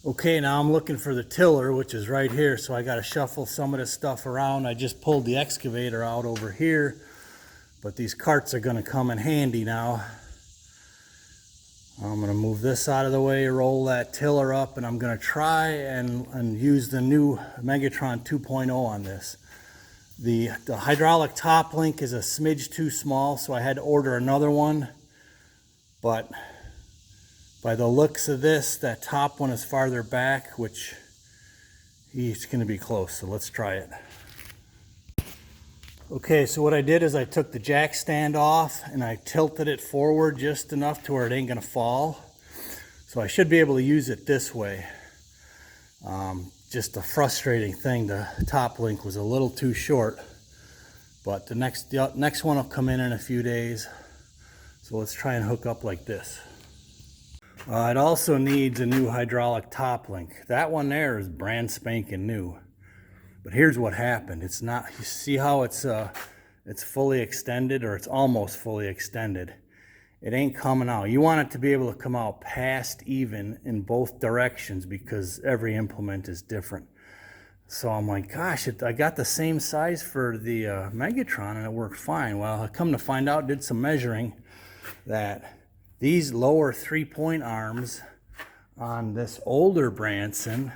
Okay, now I'm looking for the tiller, which is right here, so I got to shuffle some of this stuff around. I just pulled the excavator out over here, but these carts are going to come in handy now. I'm going to move this out of the way, roll that tiller up, and I'm going to try and use the new Megatron 2.0 on this. The hydraulic top link is a smidge too small, so I had to order another one, but by the looks of this, that top one is farther back, which it's going to be close, so let's try it. Okay, so what I did is I took the jack stand off and I tilted it forward just enough to where it ain't going to fall. So I should be able to use it this way. Just a frustrating thing, the top link was a little too short, but the next one will come in a few days. So let's try and hook up like this. It also needs a new hydraulic top link. That one there is brand spanking new. But here's what happened. It's not, you see how it's fully extended, or it's almost fully extended. It ain't coming out. You want it to be able to come out past even in both directions because every implement is different. So I'm like, gosh, I got the same size for the Megatron and it worked fine. Well, I come to find out, did some measuring, that these lower 3-point arms on this older Branson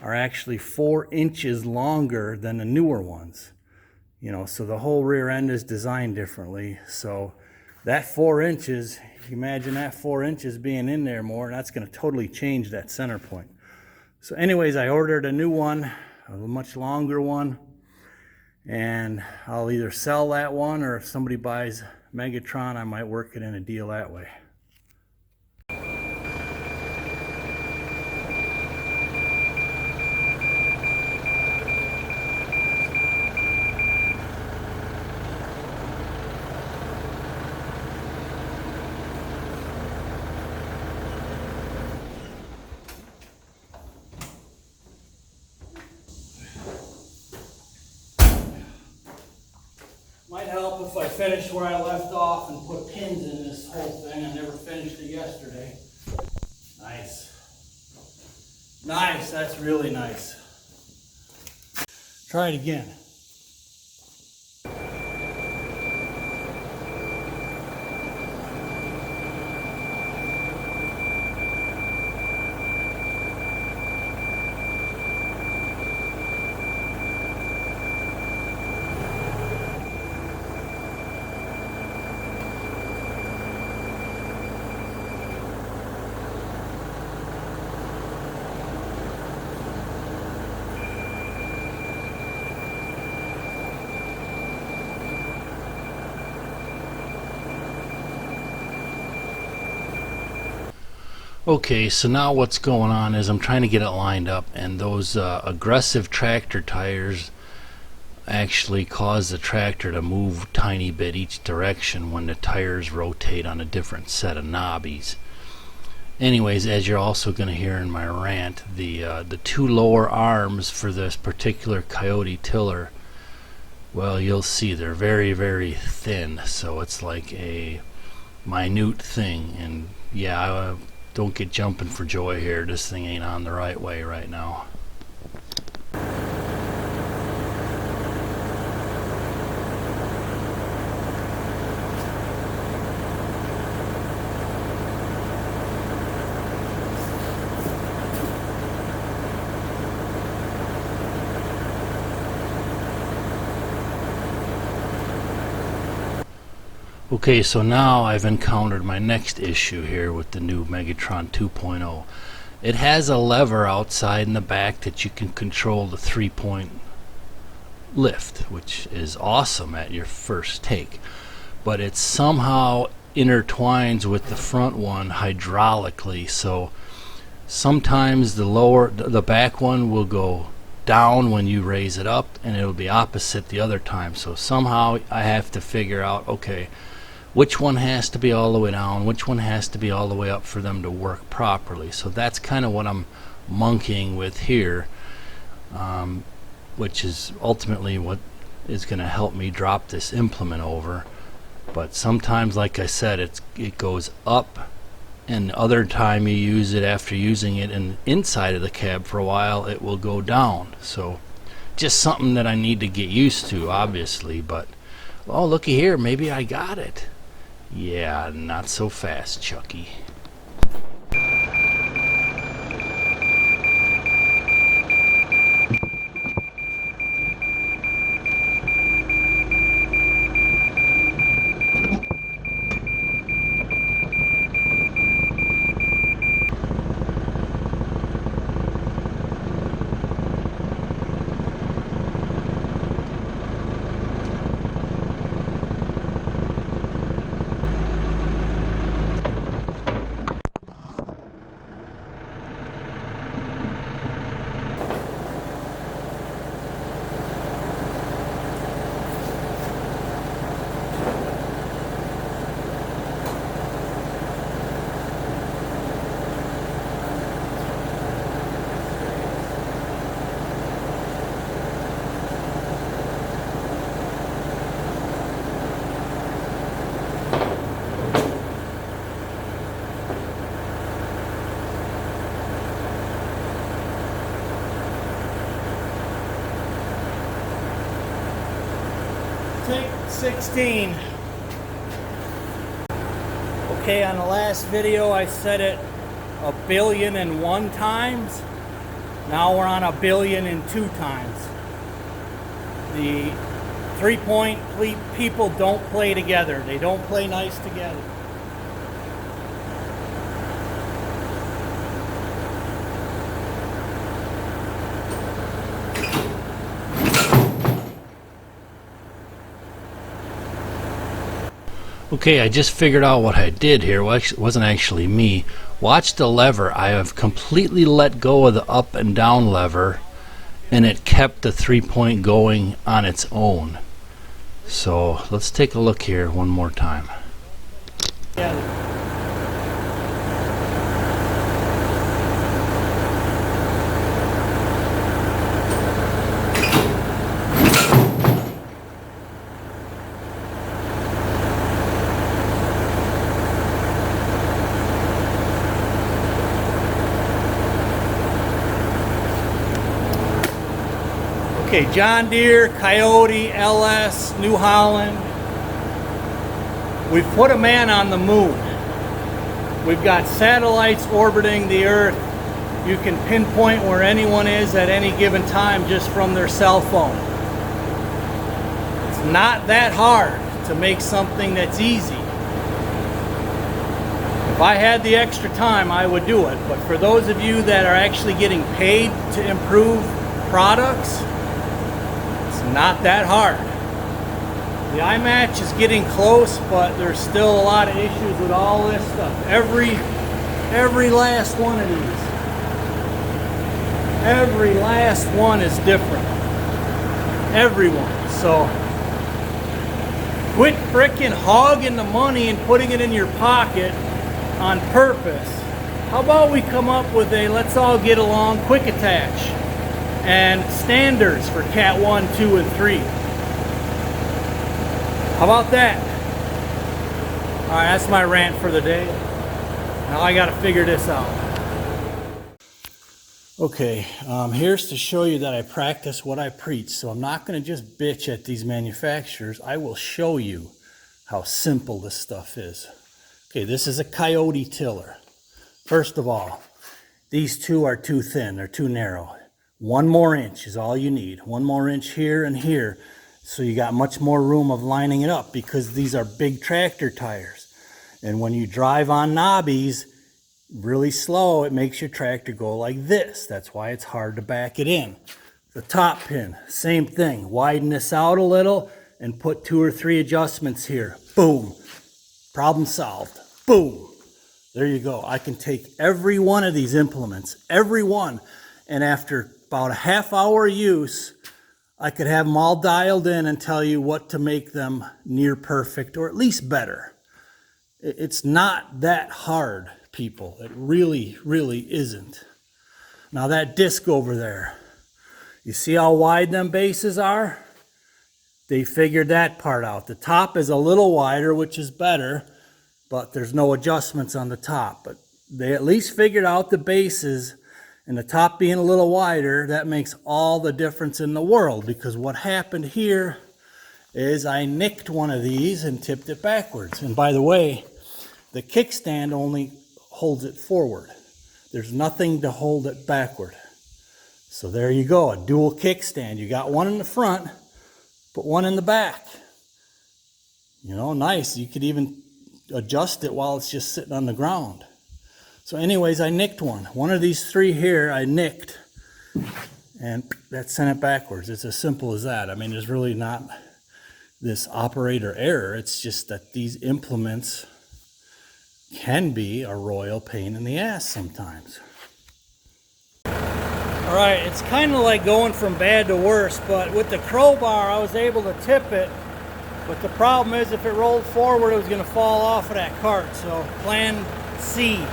are actually 4 inches longer than the newer ones. You know, so the whole rear end is designed differently. So that 4 inches, imagine that 4 inches being in there more, and that's going to totally change that center point. So anyways, I ordered a new one, a much longer one, and I'll either sell that one, or if somebody buys Megatron, I might work it in a deal that way. Might help if I finish where I left off and put pins in this whole thing. I never finished it yesterday. Nice. Nice, that's really nice. Try it again. Okay, so now what's going on is I'm trying to get it lined up, and those aggressive tractor tires actually cause the tractor to move a tiny bit each direction when the tires rotate on a different set of knobbies. Anyways, as you're also going to hear in my rant, the 2 lower arms for this particular Coyote tiller, well, you'll see they're very, very thin, so it's like a minute thing. And yeah, don't get jumping for joy here. This thing ain't on the right way right now. Okay, so now I've encountered my next issue here with the new Megatron 2.0. It has a lever outside in the back that you can control the 3-point lift, which is awesome at your first take. But it somehow intertwines with the front one hydraulically, so sometimes the back one will go down when you raise it up, and it'll be opposite the other time. So somehow I have to figure out, okay, which one has to be all the way down, which one has to be all the way up for them to work properly. So that's kind of what I'm monkeying with here, which is ultimately what is going to help me drop this implement over. But sometimes, like I said, it goes up and other time you use it after using it inside of the cab for a while, it will go down. So just something that I need to get used to, obviously. But oh, looky here, maybe I got it. Yeah, not so fast, Chucky. Take 16. Okay, on the last video I said it 1,000,001 times. Now we're on 1,000,002 times. The 3-point people don't play together. They don't play nice together. Okay, I just figured out what I did here. Well, it wasn't actually me. Watch the lever. I have completely let go of the up and down lever, and it kept the 3-point going on its own. So let's take a look here one more time. Yeah. Okay, John Deere, Coyote, LS, New Holland. We've put a man on the moon. We've got satellites orbiting the Earth. You can pinpoint where anyone is at any given time just from their cell phone. It's not that hard to make something that's easy. If I had the extra time, I would do it. But for those of you that are actually getting paid to improve products, not that hard. The iMatch is getting close, but there's still a lot of issues with all this stuff. Every last one of these. Every last one is different. Everyone. So quit frickin' hogging the money and putting it in your pocket on purpose. How about we come up with a let's all get along quick attach and standards for Cat 1, 2, and 3. How about that? Alright, that's my rant for the day. Now I gotta figure this out. Okay, here's to show you that I practice what I preach. So I'm not gonna just bitch at these manufacturers. I will show you how simple this stuff is. Okay, this is a Coyote tiller. First of all, these two are too thin, they're too narrow. 1 more inch is all you need. 1 more inch here and here. So you got much more room of lining it up because these are big tractor tires. And when you drive on knobbies really slow, it makes your tractor go like this. That's why it's hard to back it in. The top pin, same thing. Widen this out a little and put 2 or 3 adjustments here. Boom. Problem solved. Boom. There you go. I can take every one of these implements, every one, and after about a half-hour use, I could have them all dialed in and tell you what to make them near perfect or at least better. It's not that hard, people. It really, really isn't. Now that disc over there, you see how wide them bases are? They figured that part out. The top is a little wider, which is better, but there's no adjustments on the top. But they at least figured out the bases, and the top being a little wider, that makes all the difference in the world, because what happened here is I nicked one of these and tipped it backwards. And by the way, the kickstand only holds it forward. There's nothing to hold it backward. So there you go, a dual kickstand. You got one in the front, put one in the back. You know, nice. You could even adjust it while it's just sitting on the ground. So anyways, I nicked one. One of these three here I nicked, and that sent it backwards. It's as simple as that. I mean, there's really not this operator error. It's just that these implements can be a royal pain in the ass sometimes. All right, it's kind of like going from bad to worse, but with the crowbar, I was able to tip it. But the problem is, if it rolled forward, it was going to fall off of that cart. So plan C.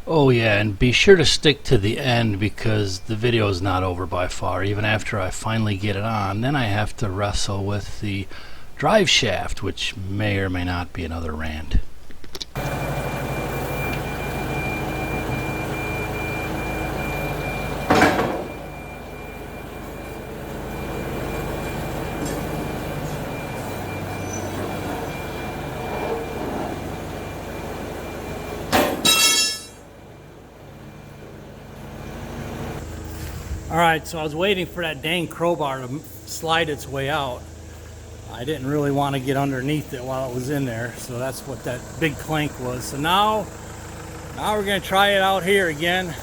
Oh yeah, and be sure to stick to the end, because the video is not over by far. Even after I finally get it on, then I have to wrestle with the drive shaft, which may or may not be another rant. Alright, so I was waiting for that dang crowbar to slide its way out. I didn't really want to get underneath it while it was in there, so that's what that big clank was. So now we're going to try it out here again.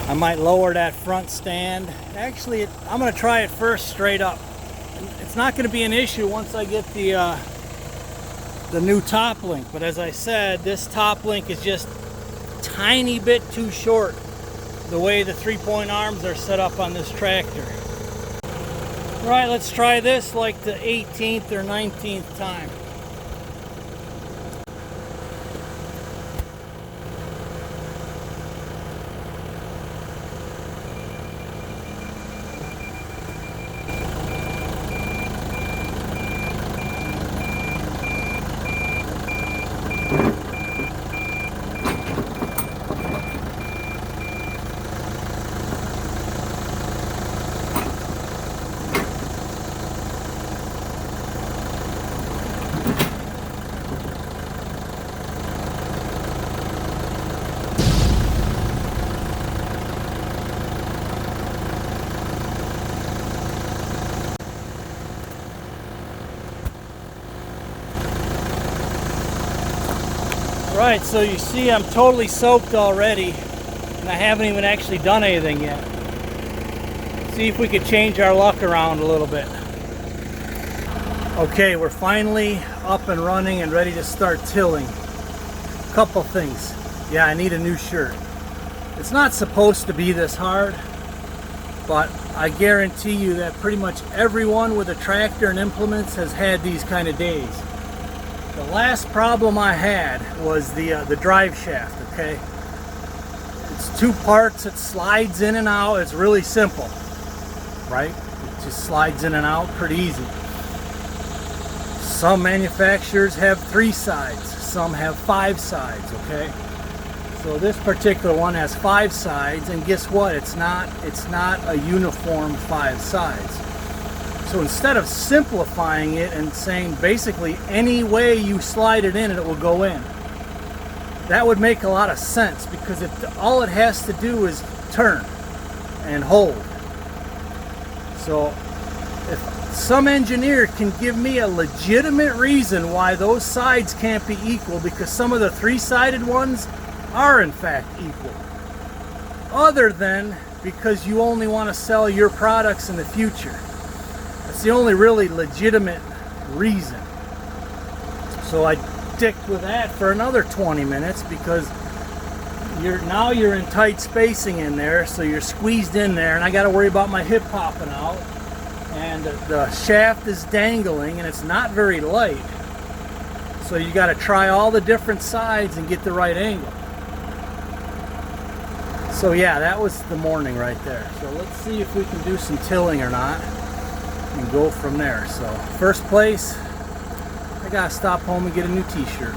I might lower that front stand. Actually, I'm going to try it first straight up. It's not going to be an issue once I get the new top link, but as I said, this top link is just tiny bit too short the way the 3-point arms are set up on this tractor. All right, let's try this like the 18th or 19th time. Right, so you see I'm totally soaked already, and I haven't even actually done anything yet. See if we could change our luck around a little bit. Okay, we're finally up and running and ready to start tilling. Couple things. Yeah, I need a new shirt. It's not supposed to be this hard, but I guarantee you that pretty much everyone with a tractor and implements has had these kind of days. The last problem I had was the drive shaft, okay? It's two parts, it slides in and out. It's really simple, right? It just slides in and out pretty easy. Some manufacturers have 3 sides, some have 5 sides, okay? So this particular one has 5 sides, and guess what? It's not a uniform 5 sides. So instead of simplifying it and saying basically any way you slide it in and it will go in, that would make a lot of sense, because all it has to do is turn and hold. So if some engineer can give me a legitimate reason why those sides can't be equal, because some of the 3-sided ones are in fact equal, other than because you only want to sell your products in the future. That's the only really legitimate reason. So I dicked with that for another 20 minutes because now you're in tight spacing in there, so you're squeezed in there, and I got to worry about my hip popping out, and the shaft is dangling, and it's not very light. So you got to try all the different sides and get the right angle. So yeah, that was the morning right there. So let's see if we can do some tilling or not and go from there. So first place, I gotta stop home and get a new t-shirt.